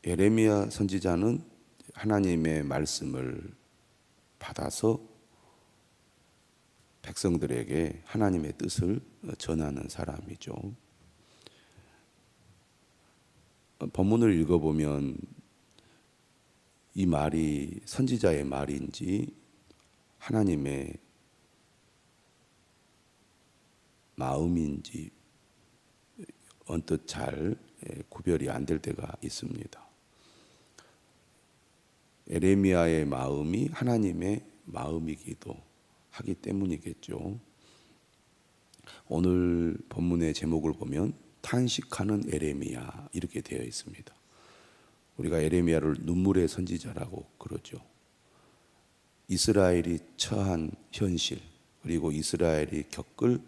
예레미야 선지자는 하나님의 말씀을 받아서 백성들에게 하나님의 뜻을 전하는 사람이죠. 본문을 읽어보면 이 말이 선지자의 말인지 하나님의 마음인지 언뜻 잘 구별이 안 될 때가 있습니다. 예레미야의 마음이 하나님의 마음이기도 하기 때문이겠죠. 오늘 본문의 제목을 보면 탄식하는 예레미야 이렇게 되어 있습니다. 우리가 예레미야를 눈물의 선지자라고 그러죠. 이스라엘이 처한 현실 그리고 이스라엘이 겪을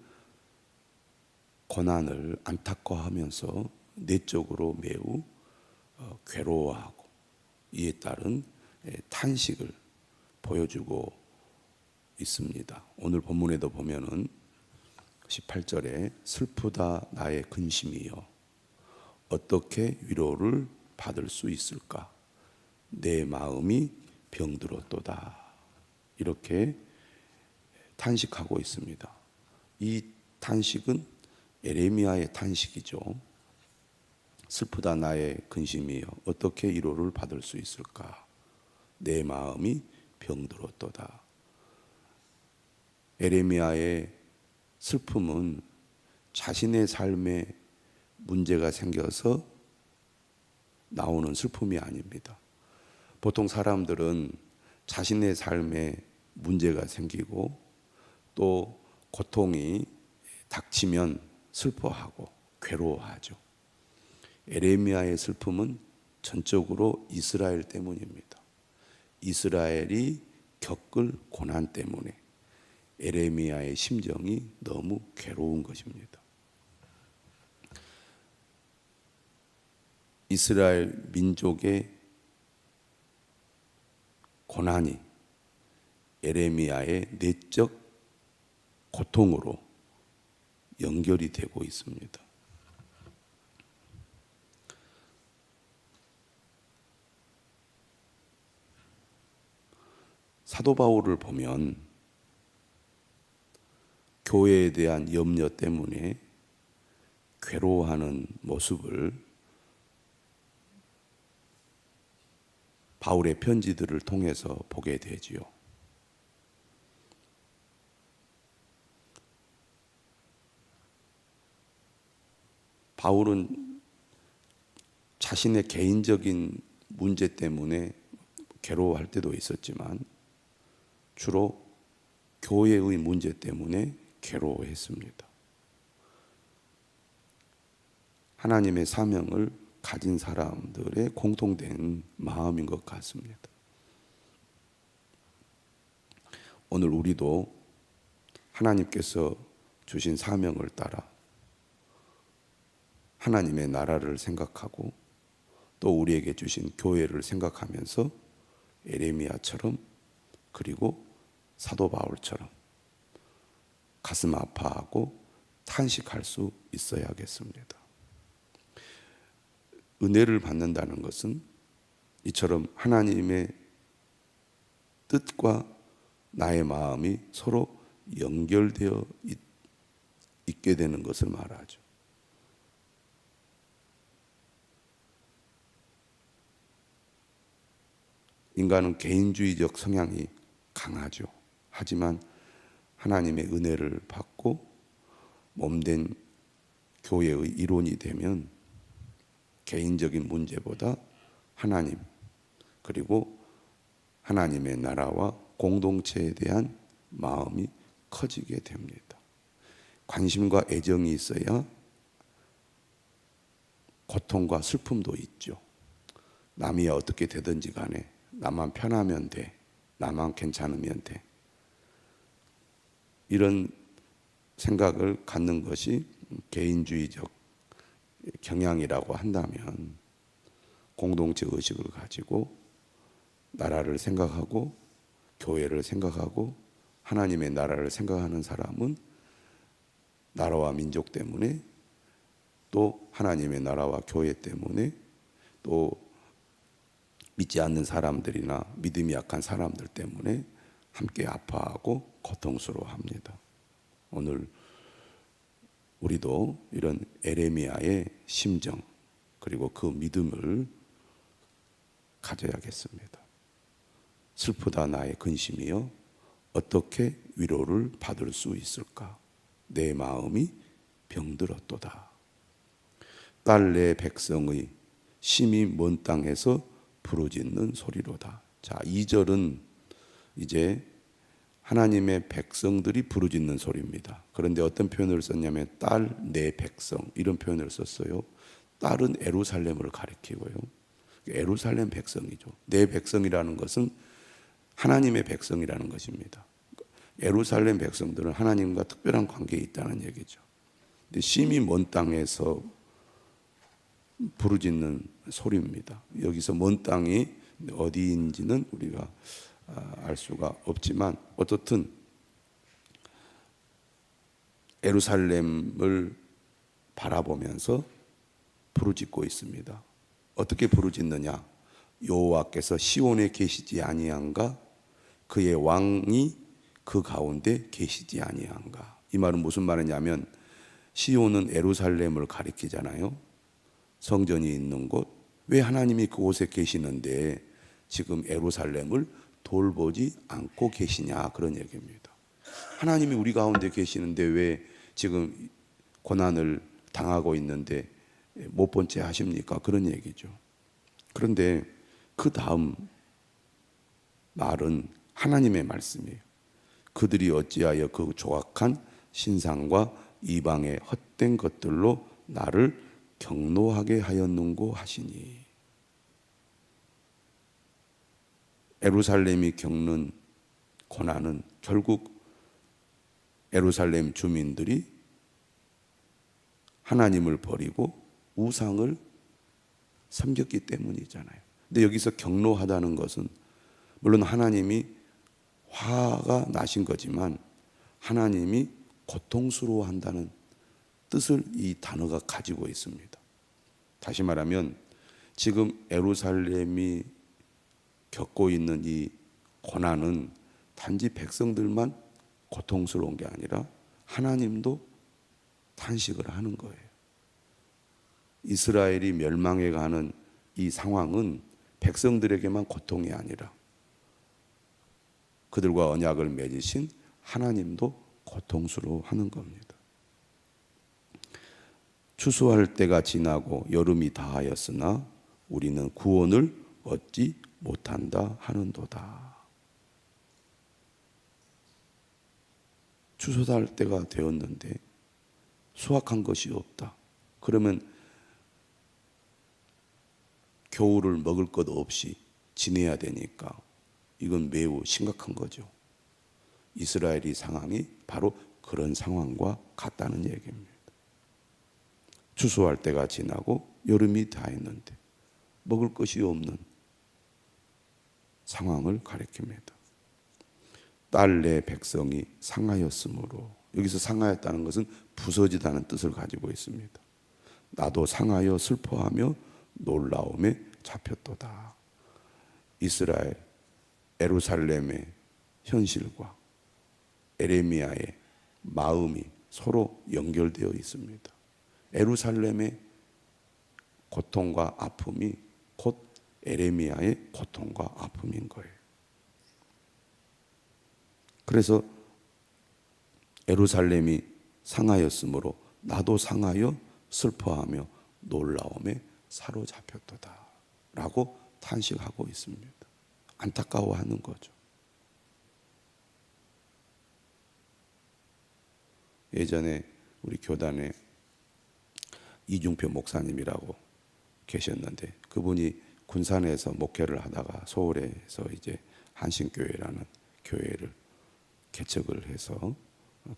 고난을 안타까워하면서 내적으로 매우 괴로워하고 이에 따른 탄식을 보여주고 있습니다. 오늘 본문에도 보면은 18절에 슬프다 나의 근심이여 어떻게 위로를 받을 수 있을까 내 마음이 병들었도다 이렇게 탄식하고 있습니다. 이 탄식은 예레미야의 탄식이죠. 슬프다 나의 근심이여 어떻게 위로를 받을 수 있을까 내 마음이 병들었도다. 예레미야의 슬픔은 자신의 삶에 문제가 생겨서 나오는 슬픔이 아닙니다. 보통 사람들은 자신의 삶에 문제가 생기고 또 고통이 닥치면 슬퍼하고 괴로워하죠. 예레미야의 슬픔은 전적으로 이스라엘 때문입니다. 이스라엘이 겪을 고난 때문에 예레미야의 심정이 너무 괴로운 것입니다. 이스라엘 민족의 고난이 예레미야의 내적 고통으로 연결이 되고 있습니다. 사도 바울을 보면 교회에 대한 염려 때문에 괴로워하는 모습을 바울의 편지들을 통해서 보게 되지요. 바울은 자신의 개인적인 문제 때문에 괴로워할 때도 있었지만 주로 교회의 문제 때문에 괴로워했습니다. 하나님의 사명을 가진 사람들의 공통된 마음인 것 같습니다. 오늘 우리도 하나님께서 주신 사명을 따라 하나님의 나라를 생각하고 또 우리에게 주신 교회를 생각하면서 예레미야처럼 그리고 사도 바울처럼 가슴 아파하고 탄식할 수 있어야겠습니다. 은혜를 받는다는 것은 이처럼 하나님의 뜻과 나의 마음이 서로 연결되어 있게 되는 것을 말하죠. 인간은 개인주의적 성향이 강하죠. 하지만 하나님의 은혜를 받고 몸된 교회의 일원이 되면 개인적인 문제보다 하나님 그리고 하나님의 나라와 공동체에 대한 마음이 커지게 됩니다. 관심과 애정이 있어야 고통과 슬픔도 있죠. 남이 어떻게 되든지 간에 나만 편하면 돼. 나만 괜찮으면 돼. 이런 생각을 갖는 것이 개인주의적 경향이라고 한다면 공동체 의식을 가지고 나라를 생각하고 교회를 생각하고 하나님의 나라를 생각하는 사람은 나라와 민족 때문에 또 하나님의 나라와 교회 때문에 또 믿지 않는 사람들이나 믿음이 약한 사람들 때문에 함께 아파하고 고통스러워합니다. 오늘 우리도 이런 에레미야의 심정 그리고 그 믿음을 가져야겠습니다. 슬프다 나의 근심이여 어떻게 위로를 받을 수 있을까? 내 마음이 병들었도다. 딸 내 백성의 심히 먼 땅에서 부르짖는 소리로다. 자, 2절은 이제 하나님의 백성들이 부르짖는 소리입니다. 그런데 어떤 표현을 썼냐면 딸 내 백성 이런 표현을 썼어요. 딸은 예루살렘을 가리키고요. 예루살렘 백성이죠. 내 백성이라는 것은 하나님의 백성이라는 것입니다. 예루살렘 백성들은 하나님과 특별한 관계에 있다는 얘기죠. 근데 심히 먼 땅에서 부르짖는 소리입니다. 여기서 먼 땅이 어디인지는 우리가 알 수가 없지만 어떻든 예루살렘을 바라보면서 부르짖고 있습니다. 어떻게 부르짖느냐? 여호와께서 시온에 계시지 아니한가? 그의 왕이 그 가운데 계시지 아니한가? 이 말은 무슨 말이냐면 시온은 예루살렘을 가리키잖아요. 성전이 있는 곳. 왜 하나님이 그곳에 계시는데 지금 예루살렘을 돌보지 않고 계시냐 그런 얘기입니다. 하나님이 우리 가운데 계시는데 왜 지금 고난을 당하고 있는데 못 본 채 하십니까? 그런 얘기죠. 그런데 그 다음 말은 하나님의 말씀이에요. 그들이 어찌하여 그 조악한 신상과 이방의 헛된 것들로 나를 경노하게 하였는고 하시니. 예루살렘이 겪는 고난은 결국 예루살렘 주민들이 하나님을 버리고 우상을 섬겼기 때문이잖아요. 근데 여기서 경노하다는 것은 물론 하나님이 화가 나신 거지만 하나님이 고통스러워한다는 뜻을 이 단어가 가지고 있습니다. 다시 말하면 지금 예루살렘이 겪고 있는 이 고난은 단지 백성들만 고통스러운 게 아니라 하나님도 탄식을 하는 거예요. 이스라엘이 멸망해 가는 이 상황은 백성들에게만 고통이 아니라 그들과 언약을 맺으신 하나님도 고통스러워하는 겁니다. 추수할 때가 지나고 여름이 다하였으나 우리는 구원을 얻지 못한다 하는도다. 추수할 때가 되었는데 수확한 것이 없다. 그러면 겨울을 먹을 것 없이 지내야 되니까 이건 매우 심각한 거죠. 이스라엘의 상황이 바로 그런 상황과 같다는 얘기입니다. 추수할 때가 지나고 여름이 다 했는데 먹을 것이 없는 상황을 가리킵니다. 딸 내 백성이 상하였으므로, 여기서 상하였다는 것은 부서지다는 뜻을 가지고 있습니다. 나도 상하여 슬퍼하며 놀라움에 잡혔도다. 이스라엘 예루살렘의 현실과 에레미야의 마음이 서로 연결되어 있습니다. 예루살렘의 고통과 아픔이 곧 에레미야의 고통과 아픔인 거예요. 그래서 예루살렘이 상하였으므로 나도 상하여 슬퍼하며 놀라움에 사로잡혔도다 라고 탄식하고 있습니다. 안타까워하는 거죠. 예전에 우리 교단에 이중표 목사님이라고 계셨는데 그분이 군산에서 목회를 하다가 서울에서 이제 한신교회라는 교회를 개척을 해서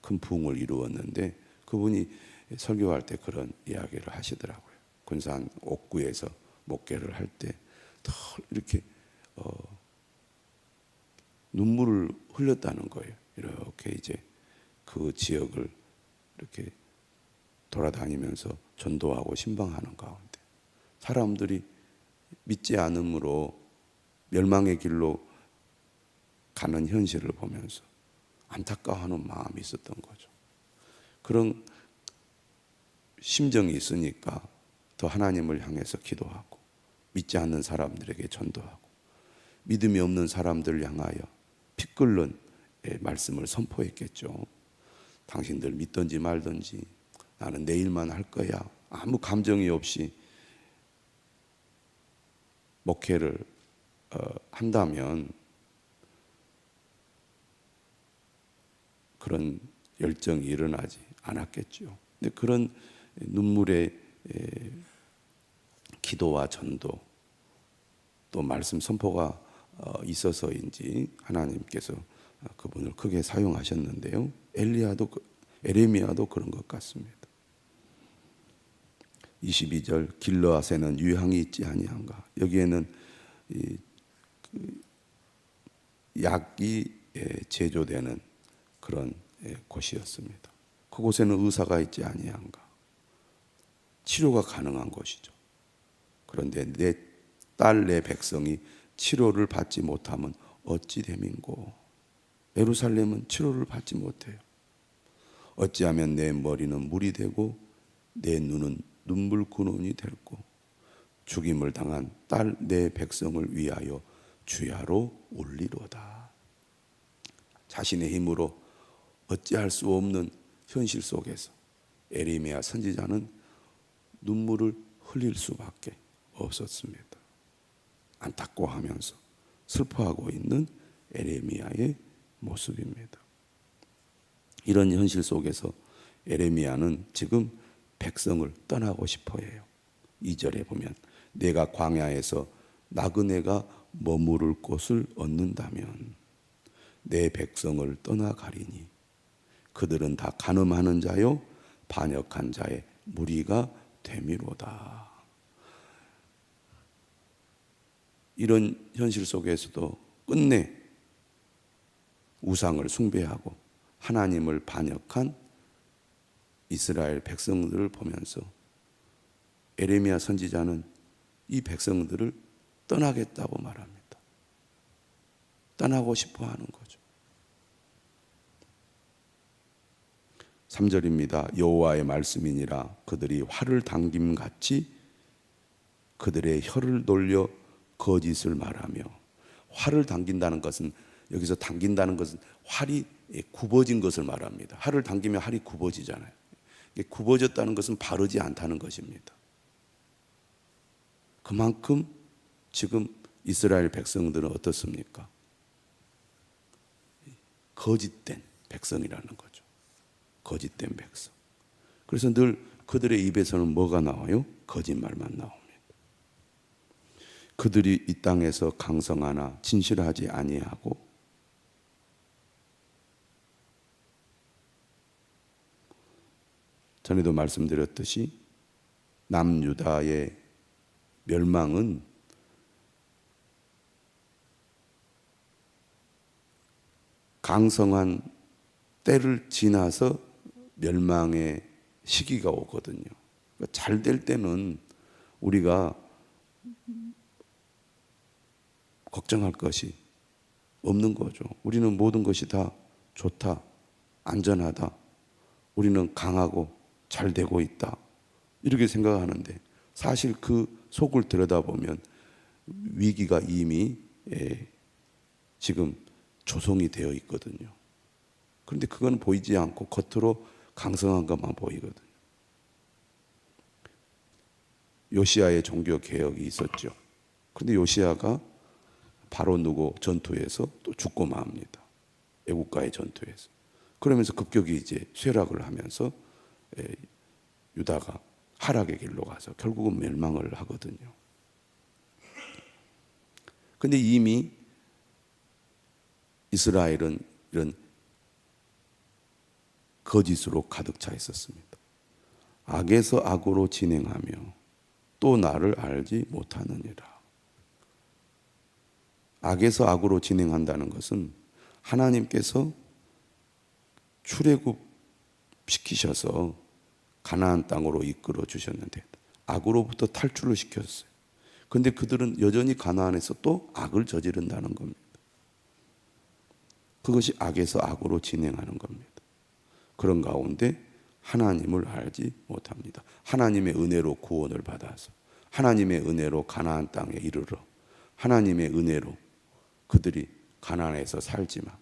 큰 부흥을 이루었는데 그분이 설교할 때 그런 이야기를 하시더라고요. 군산 옥구에서 목회를 할 때 더 이렇게 눈물을 흘렸다는 거예요. 이렇게 이제 그 지역을 이렇게 돌아다니면서 전도하고 신방하는 가운데 사람들이 믿지 않음으로 멸망의 길로 가는 현실을 보면서 안타까워하는 마음이 있었던 거죠. 그런 심정이 있으니까 더 하나님을 향해서 기도하고 믿지 않는 사람들에게 전도하고 믿음이 없는 사람들을 향하여 피 끓는 말씀을 선포했겠죠. 당신들 믿든지 말든지 나는 내 일만 할 거야. 아무 감정이 없이 목회를 한다면 그런 열정이 일어나지 않았겠죠. 근데 그런 눈물의 기도와 전도 또 말씀 선포가 있어서인지 하나님께서 그분을 크게 사용하셨는데요. 에레미야도 그런 것 같습니다. 22절 길르앗에는 유향이 있지 아니한가. 여기에는 약이 제조되는 그런 곳이었습니다. 그곳에는 의사가 있지 아니한가. 치료가 가능한 곳이죠. 그런데 내 딸 내 백성이 치료를 받지 못하면 어찌 됨인고. 예루살렘은 치료를 받지 못해요. 어찌하면 내 머리는 물이 되고 내 눈은 눈물 근원이 될고 죽임을 당한 딸 내 백성을 위하여 주야로 올리로다. 자신의 힘으로 어찌할 수 없는 현실 속에서 에레미야 선지자는 눈물을 흘릴 수밖에 없었습니다. 안타까워하면서 슬퍼하고 있는 에레미야의 모습입니다. 이런 현실 속에서 에레미야는 지금 백성을 떠나고 싶어 해요. 2절에 보면 내가 광야에서 나그네가 머무를 곳을 얻는다면 내 백성을 떠나가리니 그들은 다 간음하는 자요 반역한 자의 무리가 되미로다. 이런 현실 속에서도 끝내 우상을 숭배하고 하나님을 반역한 이스라엘 백성들을 보면서 에레미야 선지자는 이 백성들을 떠나겠다고 말합니다. 떠나고 싶어 하는 거죠. 3절입니다. 여호와의 말씀이니라 그들이 활을 당김같이 그들의 혀를 돌려 거짓을 말하며. 활을 당긴다는 것은 여기서 당긴다는 것은 활이 굽어진 것을 말합니다. 활을 당기면 활이 굽어지잖아요. 굽어졌다는 것은 바르지 않다는 것입니다. 그만큼 지금 이스라엘 백성들은 어떻습니까? 거짓된 백성이라는 거죠. 거짓된 백성. 그래서 늘 그들의 입에서는 뭐가 나와요? 거짓말만 나옵니다. 그들이 이 땅에서 강성하나 진실하지 아니하고 전에도 말씀드렸듯이 남유다의 멸망은 강성한 때를 지나서 멸망의 시기가 오거든요. 그러니까 잘 될 때는 우리가 걱정할 것이 없는 거죠. 우리는 모든 것이 다 좋다, 안전하다, 우리는 강하고 잘 되고 있다 이렇게 생각하는데 사실 그 속을 들여다보면 위기가 이미 지금 조성이 되어 있거든요. 그런데 그건 보이지 않고 겉으로 강성한 것만 보이거든요. 요시야의 종교 개혁이 있었죠. 그런데 요시야가 바로 누구 전투에서 또 죽고 맙니다. 애국가의 전투에서. 그러면서 급격히 이제 쇠락을 하면서 유다가 하락의 길로 가서 결국은 멸망을 하거든요. 그런데 이미 이스라엘은 이런 거짓으로 가득 차 있었습니다. 악에서 악으로 진행하며 또 나를 알지 못하느니라. 악에서 악으로 진행한다는 것은 하나님께서 출애굽 시키셔서 가나안 땅으로 이끌어 주셨는데 악으로부터 탈출을 시켰어요. 근데 그들은 여전히 가나안에서 또 악을 저지른다는 겁니다. 그것이 악에서 악으로 진행하는 겁니다. 그런 가운데 하나님을 알지 못합니다. 하나님의 은혜로 구원을 받아서 하나님의 은혜로 가나안 땅에 이르러 하나님의 은혜로 그들이 가나안에서 살지만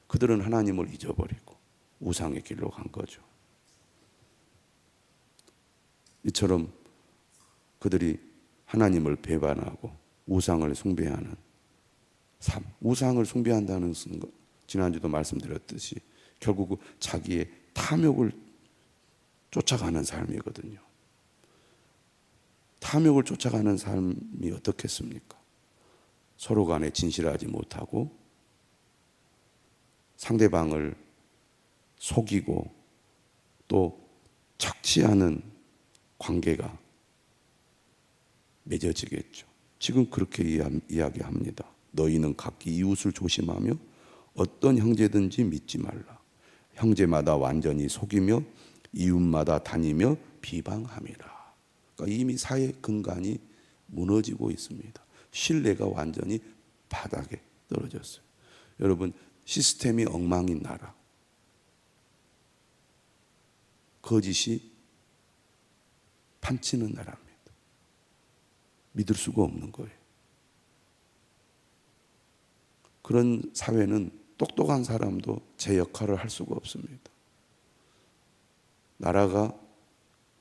그들은 하나님을 잊어버리고 우상의 길로 간 거죠. 이처럼 그들이 하나님을 배반하고 우상을 숭배하는 삶, 우상을 숭배한다는 것, 지난주도 말씀드렸듯이 결국 자기의 탐욕을 쫓아가는 삶이거든요. 탐욕을 쫓아가는 삶이 어떻겠습니까? 서로 간에 진실하지 못하고 상대방을 속이고 또 착취하는 관계가 맺어지겠죠. 지금 그렇게 이야기합니다. 너희는 각기 이웃을 조심하며 어떤 형제든지 믿지 말라. 형제마다 완전히 속이며 이웃마다 다니며 비방함이라. 그러니까 이미 사회 근간이 무너지고 있습니다. 신뢰가 완전히 바닥에 떨어졌어요. 여러분, 시스템이 엉망인 나라, 거짓이 판치는 나라입니다. 믿을 수가 없는 거예요. 그런 사회는 똑똑한 사람도 제 역할을 할 수가 없습니다. 나라가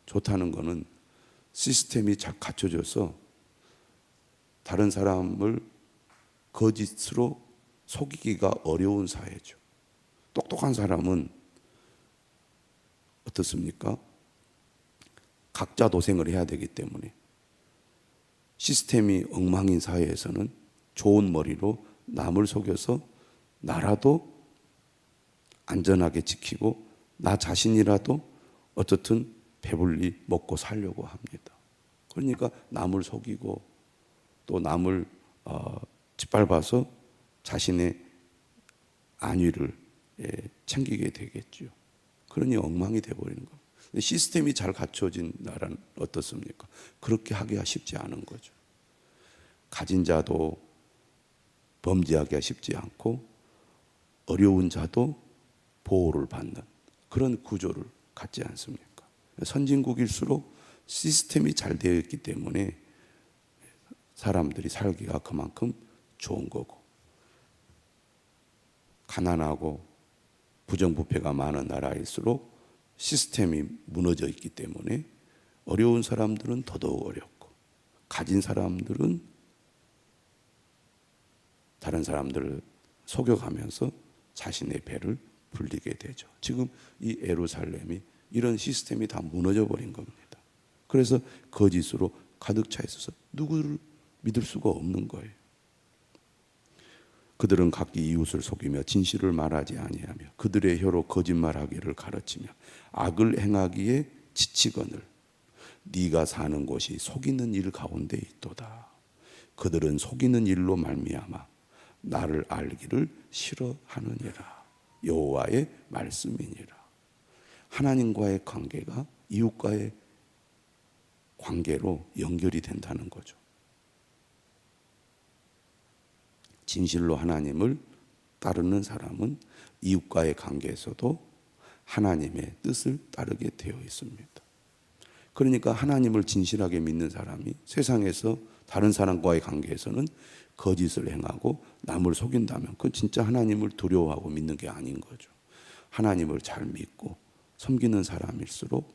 좋다는 것은 시스템이 잘 갖춰져서 다른 사람을 거짓으로 속이기가 어려운 사회죠. 똑똑한 사람은 어떻습니까? 각자 도생을 해야 되기 때문에 시스템이 엉망인 사회에서는 좋은 머리로 남을 속여서 나라도 안전하게 지키고 나 자신이라도 어떻든 배불리 먹고 살려고 합니다. 그러니까 남을 속이고 또 남을 짓밟아서 자신의 안위를 챙기게 되겠죠. 그러니 엉망이 되어버리는 겁니다. 시스템이 잘 갖춰진 나라는 어떻습니까? 그렇게 하기가 쉽지 않은 거죠. 가진 자도 범죄하기가 쉽지 않고 어려운 자도 보호를 받는 그런 구조를 갖지 않습니까? 선진국일수록 시스템이 잘 되어 있기 때문에 사람들이 살기가 그만큼 좋은 거고, 가난하고 부정부패가 많은 나라일수록 시스템이 무너져 있기 때문에 어려운 사람들은 더더욱 어렵고, 가진 사람들은 다른 사람들을 속여가면서 자신의 배를 불리게 되죠. 지금 이 예루살렘이 이런 시스템이 다 무너져 버린 겁니다. 그래서 거짓으로 가득 차 있어서 누구를 믿을 수가 없는 거예요. 그들은 각기 이웃을 속이며 진실을 말하지 아니하며 그들의 혀로 거짓말하기를 가르치며 악을 행하기에 지치거늘 네가 사는 곳이 속이는 일 가운데 있도다. 그들은 속이는 일로 말미암아 나를 알기를 싫어하느니라. 여호와의 말씀이니라. 하나님과의 관계가 이웃과의 관계로 연결이 된다는 거죠. 진실로 하나님을 따르는 사람은 이웃과의 관계에서도 하나님의 뜻을 따르게 되어 있습니다. 그러니까 하나님을 진실하게 믿는 사람이 세상에서 다른 사람과의 관계에서는 거짓을 행하고 남을 속인다면 그건 진짜 하나님을 두려워하고 믿는 게 아닌 거죠. 하나님을 잘 믿고 섬기는 사람일수록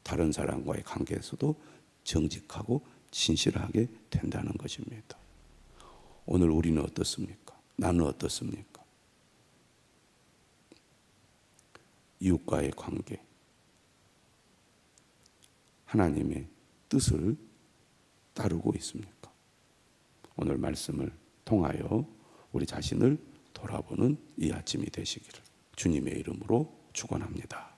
다른 사람과의 관계에서도 정직하고 진실하게 된다는 것입니다. 오늘 우리는 어떻습니까? 나는 어떻습니까? 이웃과의 관계, 하나님의 뜻을 따르고 있습니까? 오늘 말씀을 통하여 우리 자신을 돌아보는 이 아침이 되시기를 주님의 이름으로 축원합니다.